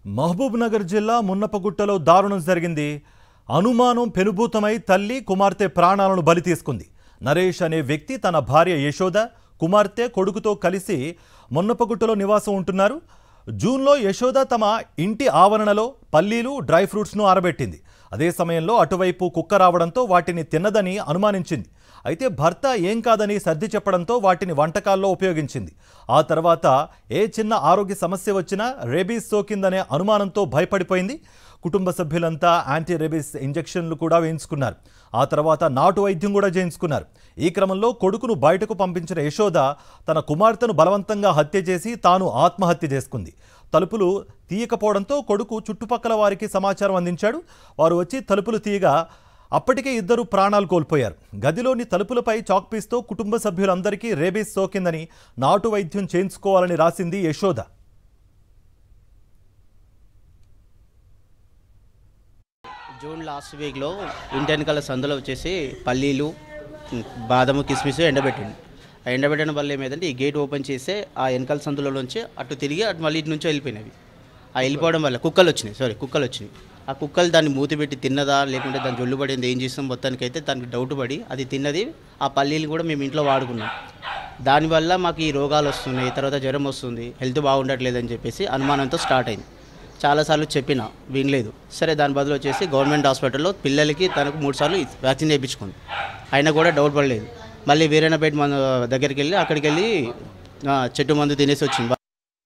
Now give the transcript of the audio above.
మహబూబ్ నగర్ జిల్లా మున్నపగుట్టలో దారుణం జరిగింది. అనుమానం పెనుభూతమై తల్లి కుమార్తె ప్రాణాలను బలి తీసుకుంది. నరేష్ అనే వ్యక్తి తన భార్య యశోద, కుమార్తె, కొడుకుతో కలిసి మున్నపగుట్టలో నివాసం ఉంటున్నారు. జూన్లో యశోద తమ ఇంటి ఆవరణలో పల్లీలు, డ్రై ఫ్రూట్స్ను ఆరబెట్టింది. అదే సమయంలో అటువైపు కుక్క రావడంతో వాటిని తిన్నదని అనుమానించింది. అయితే భర్త ఏం కాదని సర్ది చెప్పడంతో వాటిని వంటకాల్లో ఉపయోగించింది. ఆ తర్వాత ఏ చిన్న ఆరోగ్య సమస్య వచ్చినా రేబీస్ సోకిందనే అనుమానంతో భయపడిపోయింది. కుటుంబ సభ్యులంతా యాంటీ రేబీస్ ఇంజెక్షన్లు కూడా వేయించుకున్నారు. ఆ తర్వాత నాటు వైద్యం కూడా చేయించుకున్నారు. ఈ క్రమంలో కొడుకును బయటకు పంపించిన యశోద తన కుమార్తెను బలవంతంగా హత్య చేసి తాను ఆత్మహత్య చేసుకుంది. తలుపులు తీయకపోవడంతో కొడుకు చుట్టుపక్కల వారికి సమాచారం అందించాడు. వారు వచ్చి తలుపులు తీయగా అప్పటికే ఇద్దరు ప్రాణాలు కోల్పోయారు. గదిలోని తలుపులపై చాక్పీస్తో కుటుంబ సభ్యులందరికీ రేబీస్ సోకిందని నాటు వైద్యం చేయించుకోవాలని రాసింది యశోద. జూన్ లాస్ట్ వీక్లో ఇంటి వెనకాల సందులో వచ్చేసి పల్లీలు, బాదము, కిస్మిస్ ఎండబెట్టింది. ఆ ఎండబెట్టడం వల్ల ఏమైందంటే ఈ గేట్ ఓపెన్ చేస్తే ఆ వెనకాల సందులో నుంచి అటు తిరిగి అటు మళ్ళీ ఇటు నుంచి వెళ్ళిపోయినవి. ఆ వెళ్ళిపోవడం వల్ల కుక్కలు వచ్చినాయి. ఆ కుక్కలు దాన్ని మూతి పెట్టి తిన్నదా లేకుంటే దాని జొల్లు పడింది ఏం చేస్తాం, మొత్తానికి అయితే దానికి డౌట్ పడి అది తిన్నది. ఆ పల్లీలు కూడా మేము ఇంట్లో వాడుకున్నాం. దానివల్ల మాకు ఈ రోగాలు వస్తున్నాయి, తర్వాత జ్వరం వస్తుంది, హెల్త్ బాగుండట్లేదని చెప్పేసి అనుమానంతో స్టార్ట్ అయింది. చాలాసార్లు చెప్పినా వినలేదు. సరే దాని బదులు వచ్చేసి గవర్నమెంట్ హాస్పిటల్లో పిల్లలకి తనకు 3 సార్లు వ్యాక్సిన్ చేయించుకుంది. అయినా కూడా డౌట్ పడలేదు. మళ్ళీ వీరన్నపేట మన దగ్గరికి వెళ్ళి అక్కడికి వెళ్ళి చెట్టు మందు తినేసి వచ్చింది.